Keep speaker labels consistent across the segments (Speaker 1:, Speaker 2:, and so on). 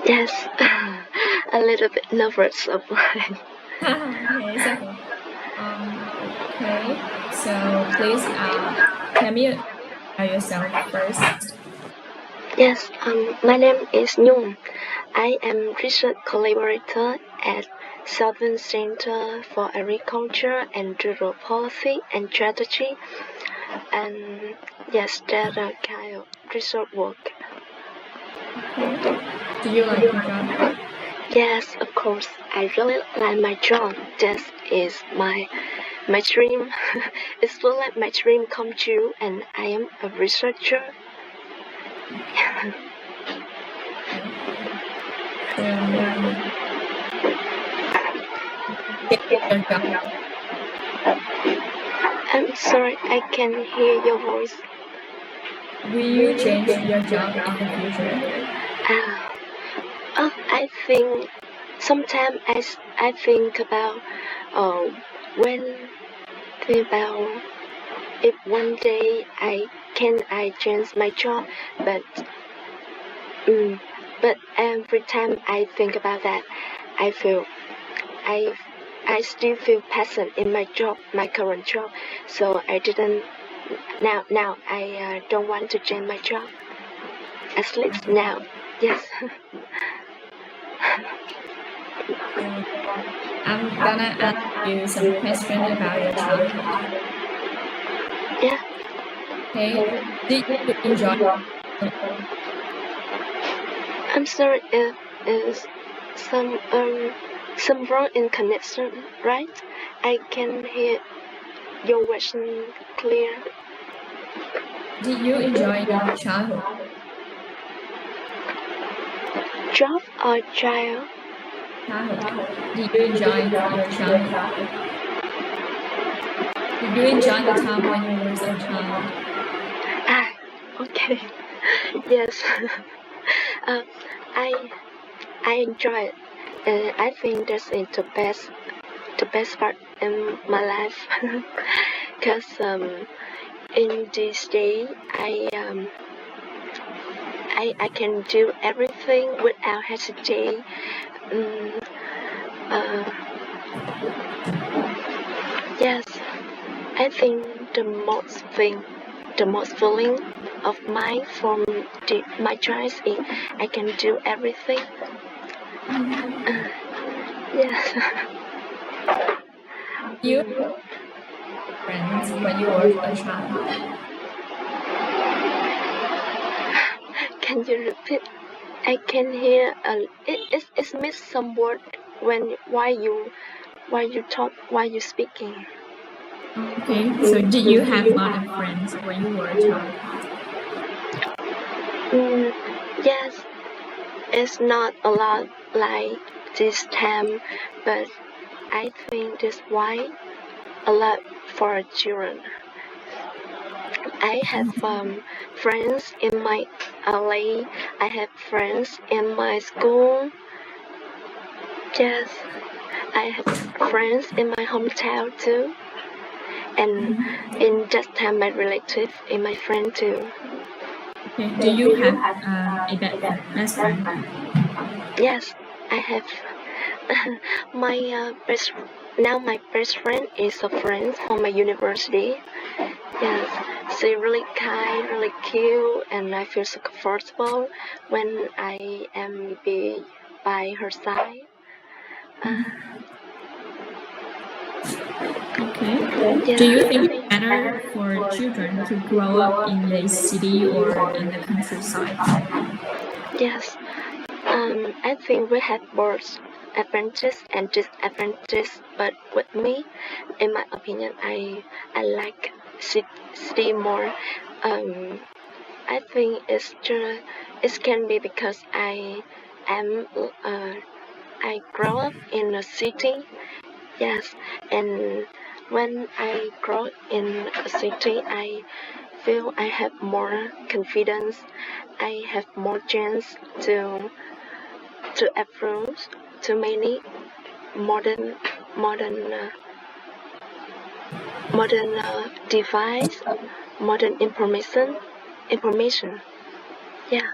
Speaker 1: Yes, a little bit nervous of mine.
Speaker 2: Okay, it's okay. Okay, so please tell me about yourself first.
Speaker 1: Yes, my name is Nhung. I am research collaborator at Southern Center for Agriculture and Rural Policy and Strategy. And yes, that kind of research work.
Speaker 2: Okay. Do you like your job?
Speaker 1: Yes, of course, I really like my job. This is my dream. It's feel like my dream come true, and I am a researcher.
Speaker 2: Your job.
Speaker 1: I'm sorry, I can hear your voice.
Speaker 2: Will you change your job in the future?
Speaker 1: I think sometimes I think about uh, when think about if one day I change my job, but mm, but every time I think about that, I feel I I still feel passion in my job, my current job. So I didn't now I don't want to change my job. At least now, yes.
Speaker 2: I'm gonna ask you some questions about your childhood.
Speaker 1: Yeah.
Speaker 2: Okay. Did you enjoy?
Speaker 1: I'm sorry if is some wrong in connection, right? I can hear your question clear.
Speaker 2: Did you enjoy your childhood?
Speaker 1: Job or child?
Speaker 2: Childhood. Did you enjoy your childhood? Did you enjoy the time when you were a child?
Speaker 1: Ah, okay. Yes. uh, I I enjoy it. I think this is the best part in my life. Cause in this day I can do everything without hesitate. Mm, uh, yes, I think the most feeling of mine from my choice is I can do everything. Yes.
Speaker 2: You friends when you were a child?
Speaker 1: Can you repeat? I can hear it's miss some word when while you talk while you speaking.
Speaker 2: Okay. So did you have a lot of friends when you were a child?
Speaker 1: Mm, yes, it's not a lot like this time, but I think that's why a lot for children. I have friends in my LA. I have friends in my school. Yes, I have friends in my hometown too. And in that time, my relative and my friend too.
Speaker 2: Okay. Do you have a best friend?
Speaker 1: Yes, I have. my best now my best friend is a friend from my university. Yes, she really kind, really cute, and I feel so comfortable when I am be by her side.
Speaker 2: Okay.
Speaker 1: Yeah.
Speaker 2: Do you think it's better for children to grow up in the city or in the countryside?
Speaker 1: Yes. I think we have both advantages and disadvantages, but with me, in my opinion, I like city more. Um, I think it can be because am I grow up in a city. Yes, and when I grow in a city, I feel I have more confidence. I have more chance to approach to many modern modern uh, modern device, modern information. Yeah.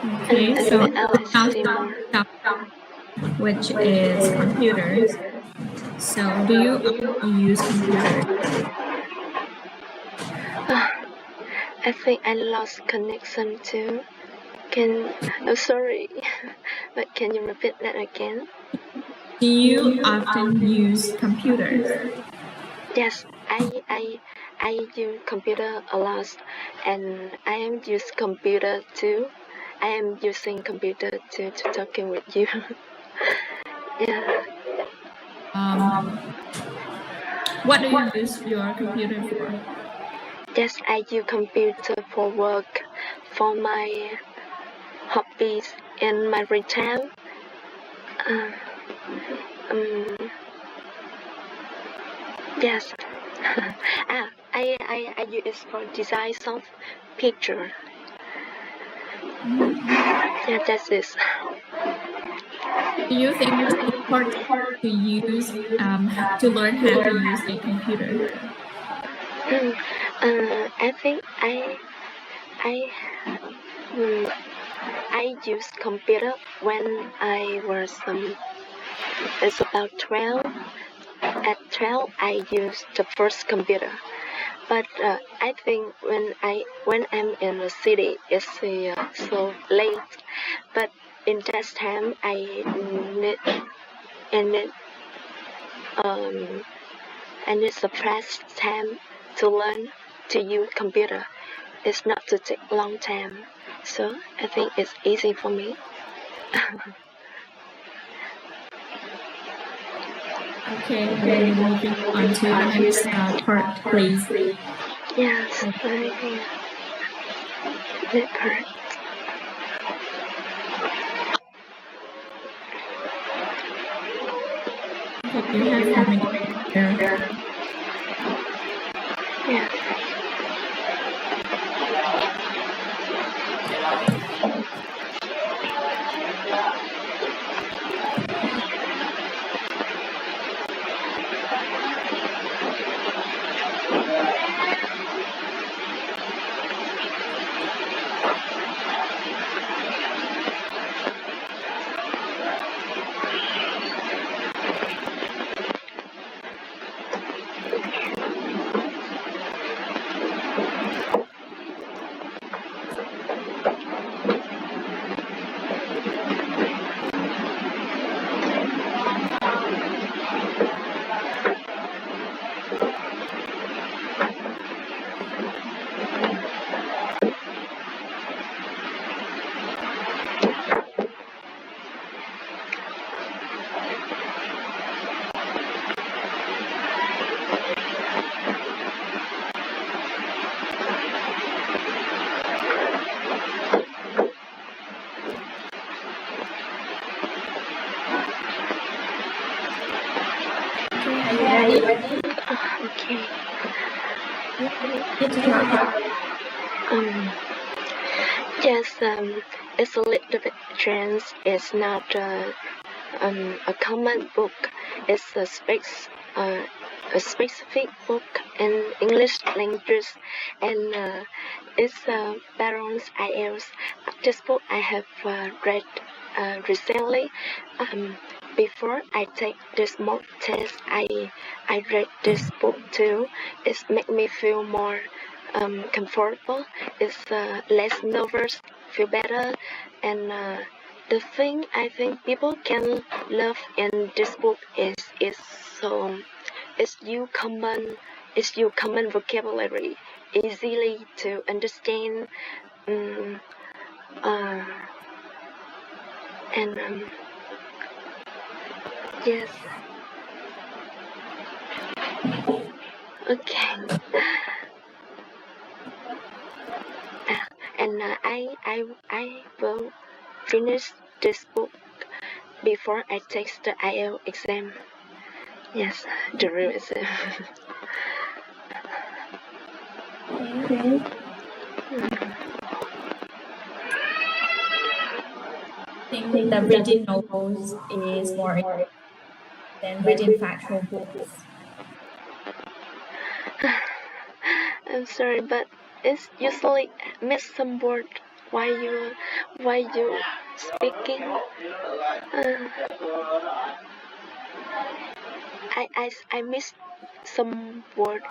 Speaker 2: Okay,
Speaker 1: And
Speaker 2: so
Speaker 1: I like
Speaker 2: now
Speaker 1: study more.
Speaker 2: which is computers. So do you use computers?
Speaker 1: I think I lost connection too. I'm sorry, but can you repeat that again?
Speaker 2: Do you often use computers?
Speaker 1: Yes, I use computer a lot, and I am use computer too. I am using computer to talking with you. Yeah.
Speaker 2: What do you use your computer for?
Speaker 1: Yes, I use computer for work, for my hobbies, and my free time. Uh, um, yes. I use it for design some picture. Yeah, that's it.
Speaker 2: Do you think it's important to use to learn how to use a computer?
Speaker 1: I think I mm, I used computer when I was it's about 12. At 12, I used the first computer. But I think when I'm in the city, it's so late. But in that time, need I need um I need suppressed time to learn to use computer. It's not to take long time, so I think it's easy for me.
Speaker 2: Okay, we're moving on to the next part, please.
Speaker 1: Yes, I that correct.
Speaker 2: Okay, you have 4 minutes there.
Speaker 1: Yeah.
Speaker 2: Are you ready?
Speaker 1: Okay.
Speaker 2: Need to talk.
Speaker 1: Um. Yes. It's a little bit trans. It's not a common book. It's a specific book in English language, and it's Baron's IELTS. This book I have read recently. Um, Before I take this mock test, I read this book too. It's make me feel more comfortable. It's less nervous, feel better, and the thing I think people can love in this book is so it's you common vocabulary, easily to understand, um, uh, and yes, okay. And I will finish this book before I take the IELTS exam. Yes, the real exam.
Speaker 2: Okay. I think that reading novels is more important than reading factual books.
Speaker 1: I'm sorry, but it's usually miss some word why you speaking? I missed some word.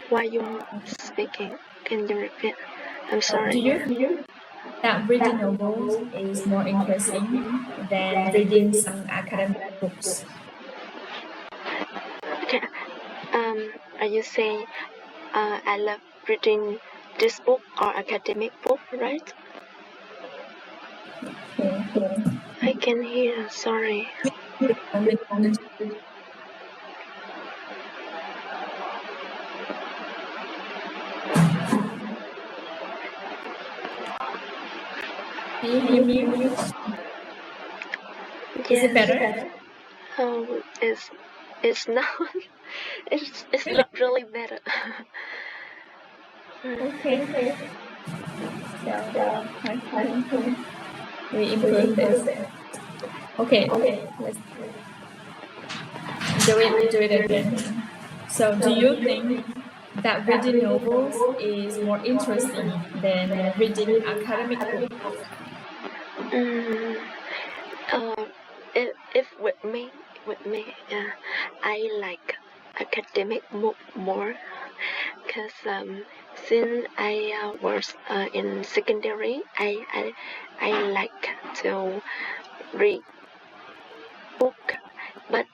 Speaker 1: Why you speaking? Can you repeat? I'm sorry.
Speaker 2: Do you think that reading novels is more interesting than reading some academic books?
Speaker 1: Okay. Are you saying I love reading this book or academic book, right? I can hear. Sorry.
Speaker 2: Can you hear me? Is it better?
Speaker 1: Oh, it's not. It's
Speaker 2: Really?
Speaker 1: not really better.
Speaker 2: Okay. So I think we improve this. Okay, let's do it again. So, do you think that reading novels is more interesting than reading academic books?
Speaker 1: Mm, uh, if with me, I like academic book more, cause since I was in secondary, I like to read book, but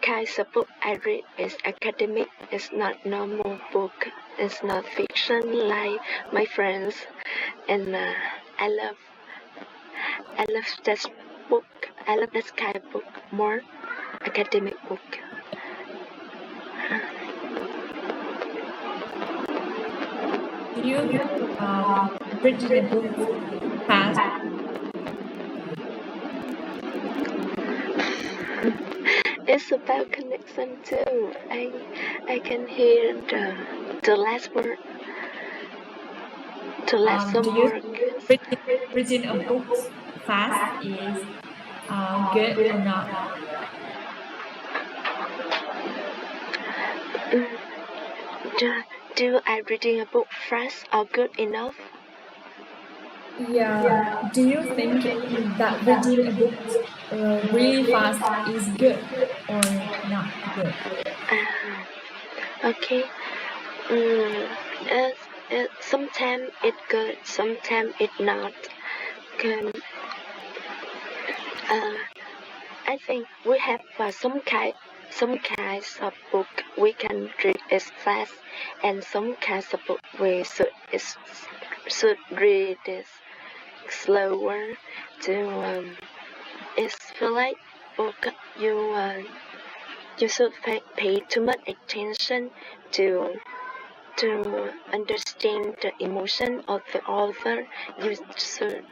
Speaker 1: kinds of book I read is academic. It's not normal book. It's not fiction like my friends, and I love that book. I love this kind of book more, academic book.
Speaker 2: Do you reading a book fast?
Speaker 1: It's about connection too. I can hear the last word, the last some
Speaker 2: Do you
Speaker 1: word.
Speaker 2: think reading a book fast is good or not?
Speaker 1: Mm, do I reading a book fast or good enough?
Speaker 2: Yeah. Do you think that reading a book really fast is good or not good?
Speaker 1: Okay. Sometimes it good, sometimes it not. Can I think we have some kinds of book we can read as fast, and some kinds of book we should read is slower. To it's feel like book you should pay too much attention to to understand the emotion of the author. You should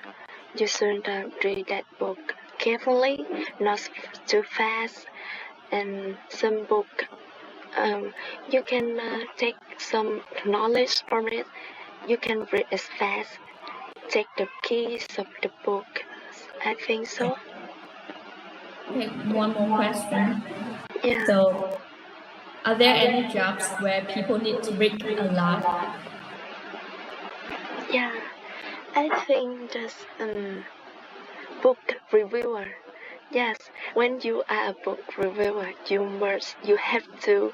Speaker 1: you should read that book carefully, not too fast. And some book, you can take some knowledge from it. You can read as fast. Take the keys of the book. I think so.
Speaker 2: Okay, one more question.
Speaker 1: Yeah.
Speaker 2: So, are there any jobs where people need to read a lot?
Speaker 1: Yeah. I think just book reviewer. Yes, when you are a book reviewer, you have to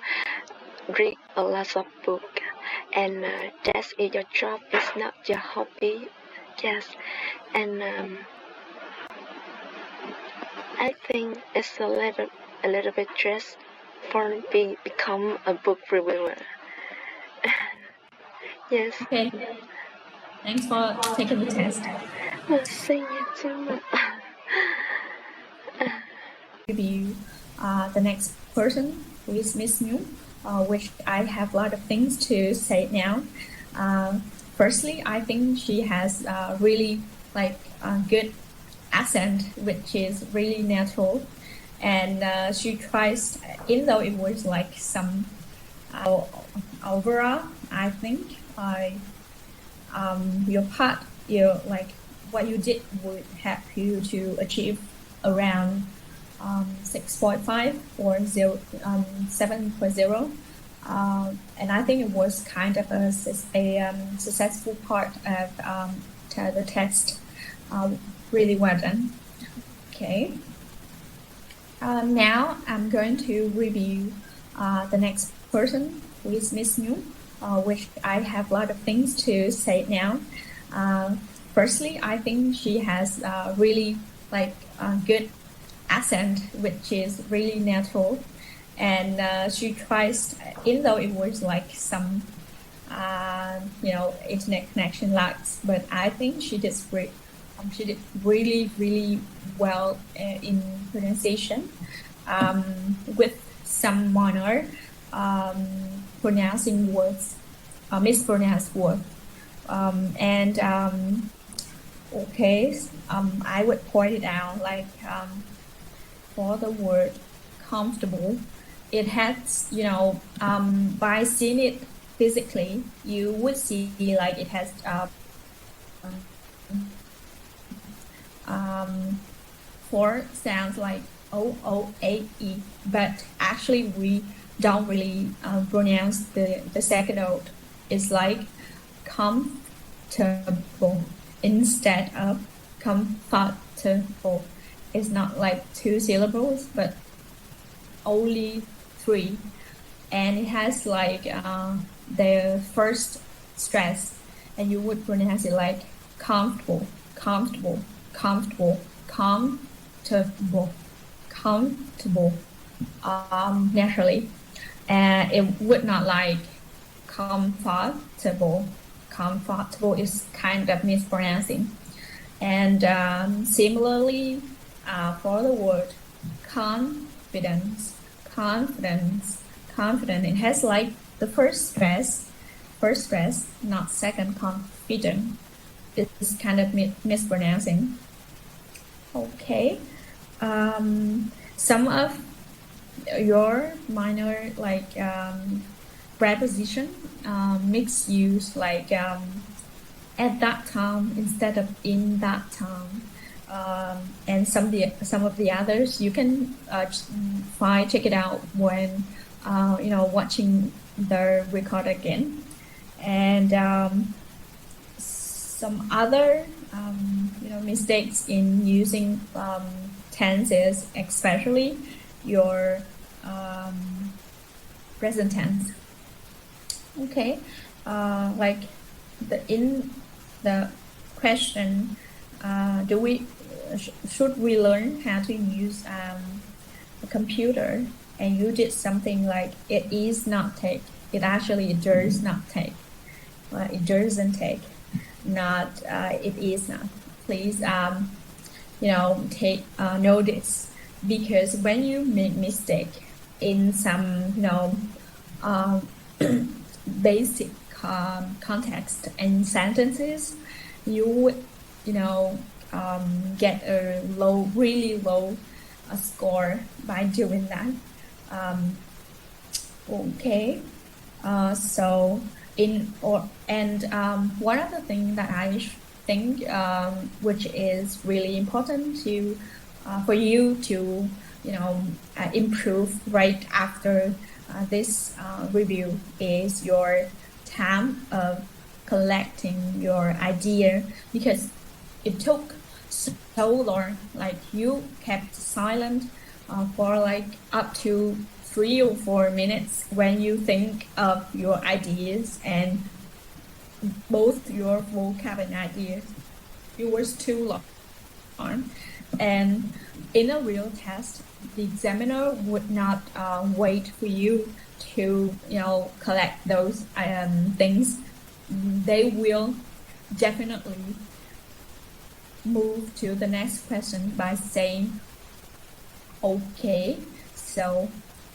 Speaker 1: read a lot of book, and that is your job. It's not your hobby. Yes, and I think it's a little bit stress for become a book reviewer. Yes.
Speaker 2: Okay, thanks for taking the test.
Speaker 1: See you too.
Speaker 2: Review the next person, who is Ms.Nhung, which I have a lot of things to say now. Firstly, I think she has really like a good accent, which is really natural, and she tries, even though it was like some overall, I think your part, your like what you did would help you to achieve around 6.5 or 7.0. And I think it was kind of a successful part of the test. Really well done. Okay. Now I'm going to review the next person, who is Ms.Nhung, which I have a lot of things to say now. Firstly, I think she has really good accent, which is really natural, and she tries, even though it was like some internet connection lags, but I think she did great. She did really well in pronunciation, with some minor pronouncing words, mispronounced words, and okay, I would point it out like for the word comfortable, it has, by seeing it physically, you would see like it has four sounds like O-O-A-E, but actually we don't really pronounce the second note. It's like comfortable instead of comfortable. It's not like two syllables, but only three, and it has like the first stress, and you would pronounce it like comfortable, comfortable, comfortable, comfortable, comfortable, naturally, and it would not like comfortable. Comfortable is kind of mispronouncing, and similarly for the word confidence, confidence, confident, it has like the first stress, not second. Confident is kind of mispronouncing. Okay, some of your minor preposition mixed use, like at that time instead of in that time, and some of the others you can check it out when watching the record again, and some other mistakes in using tenses, especially your present tense. Okay, like in the question, should we learn how to use a computer, and you did something like it is not take. It actually does not take. It doesn't take. Not it is not. Please take notice, because when you make mistake in some basic context and sentences, you would get a really low score by doing that. Okay, so one of the things that I think which is really important to for you to improve right after this review is your time of collecting your idea, because it took so long. Like you kept silent for like up to 3 or 4 minutes when you think of your ideas, and both your vocab and ideas. It was too long. And in a real test, the examiner would not wait for you to collect those things. They will definitely move to the next question by saying okay. So,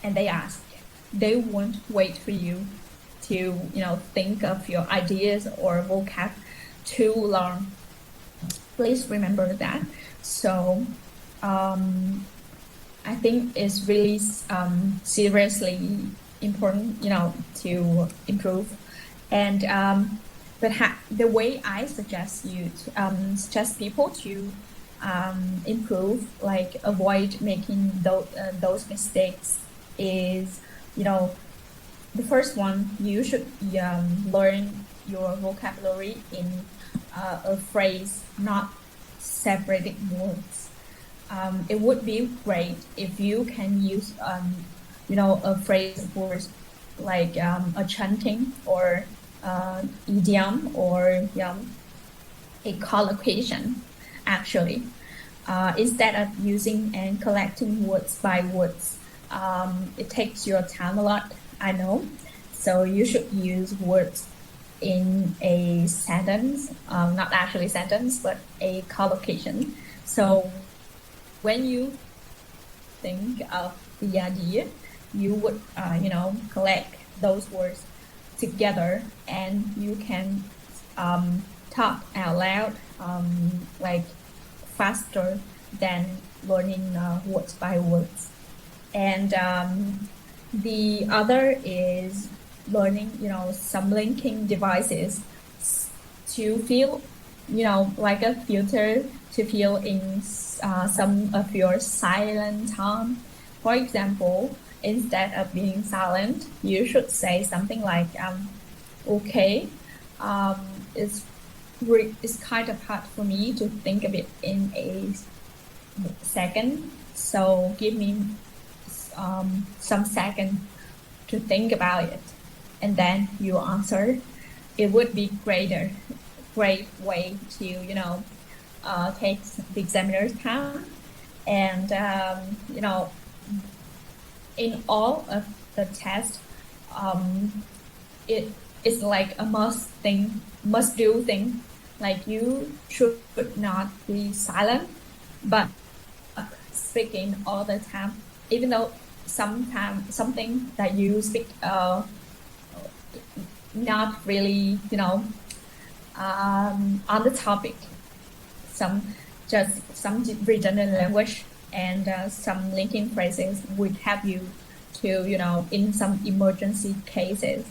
Speaker 2: and they won't wait for you to think of your ideas or vocab too long. Please remember that. So I think it's really seriously important to improve. And but the way I suggest people to improve, like avoid making those mistakes, is the first one, you should learn your vocabulary in a phrase, not separated words. It would be great if you can use, a phrase words like a chanting or idiom or a collocation, actually, instead of using and collecting words by words. It takes your time a lot, I know. So you should use words in a sentence, not actually sentence, but a collocation. So when you think of the idea, you would, collect those words together, and you can talk out loud, like faster than learning words by words. And the other is learning, some linking devices to feel, like a filter to fill in some of your silent time. For example, instead of being silent, you should say something like, okay, it's kind of hard for me to think of it in a second, so give me some second to think about it, and then you answer. It would be great way to take the examiner's time. And in all of the tests, it is like a must do thing. Like, you should not be silent, but speaking all the time, even though sometimes something that you speak not really on the topic, some redundant language, and some linking phrases would help you to in some emergency cases.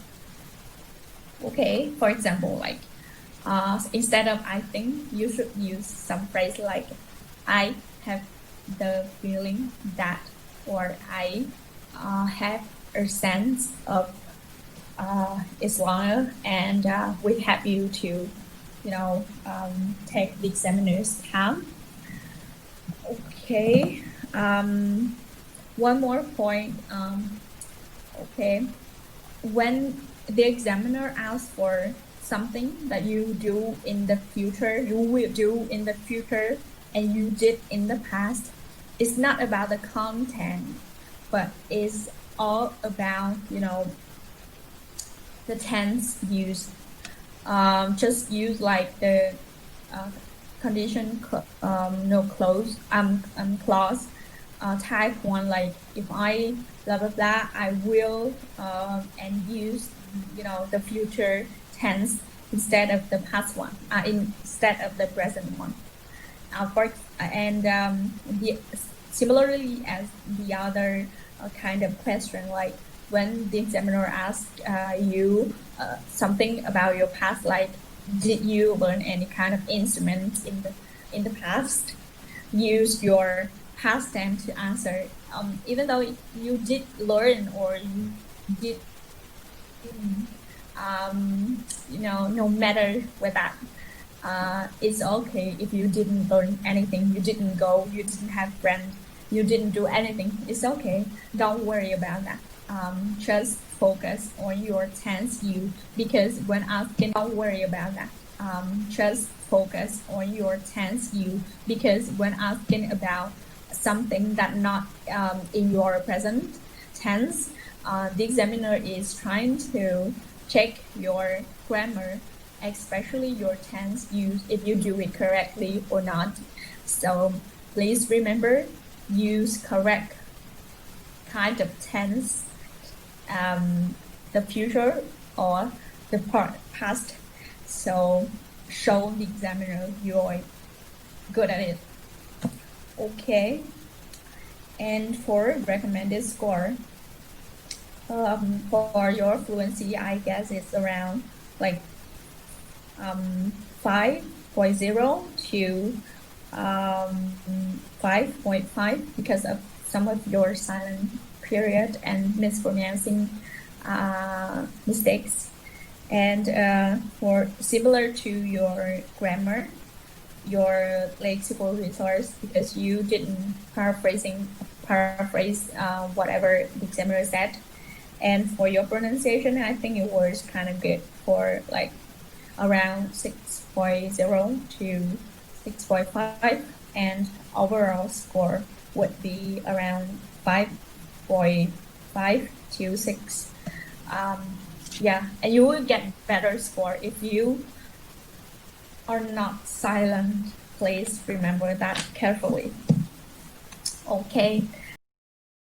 Speaker 2: Okay, for example, like instead of I think, you should use some phrase like I have the feeling that, or I have a sense of it's longer, and we help you to take the examiner's time. Okay, one more point. Okay, when the examiner asks for something that you will do in the future, and you did in the past, it's not about the content, but it's all about the tense used. Just use like the condition clause type one, like if I blah blah blah, I will, and use the future tense instead of the past one, instead of the present one. Similarly as the other kind of question, like when the examiner asks you something about your past, like did you learn any kind of instrument in the past, use your past tense to answer, even though you did learn or you did no matter with that. It's okay if you didn't learn anything, you didn't go, you didn't have friends, you didn't do anything. It's okay. Don't worry about that. Just focus on your tense use, because when asking, don't worry about that. Just focus on your tense use, because when asking about something that not in your present tense, the examiner is trying to check your grammar, especially your tense use, if you do it correctly or not. So please remember, use correct kind of tense, the future or the past. So show the examiner you're good at it. Okay. And for recommended score, for your fluency, I guess it's around like 5.0 to 5.5 because of some of your silent period and mispronouncing mistakes. And for similar to your grammar, your lexical resource, because you didn't paraphrase whatever the examiner said. And for your pronunciation, I think it was kind of good, for like around 6.0 to 6.5, and overall score would be around 5.5 to 6. Yeah, and you will get better score if you are not silent. Please remember that carefully. Okay.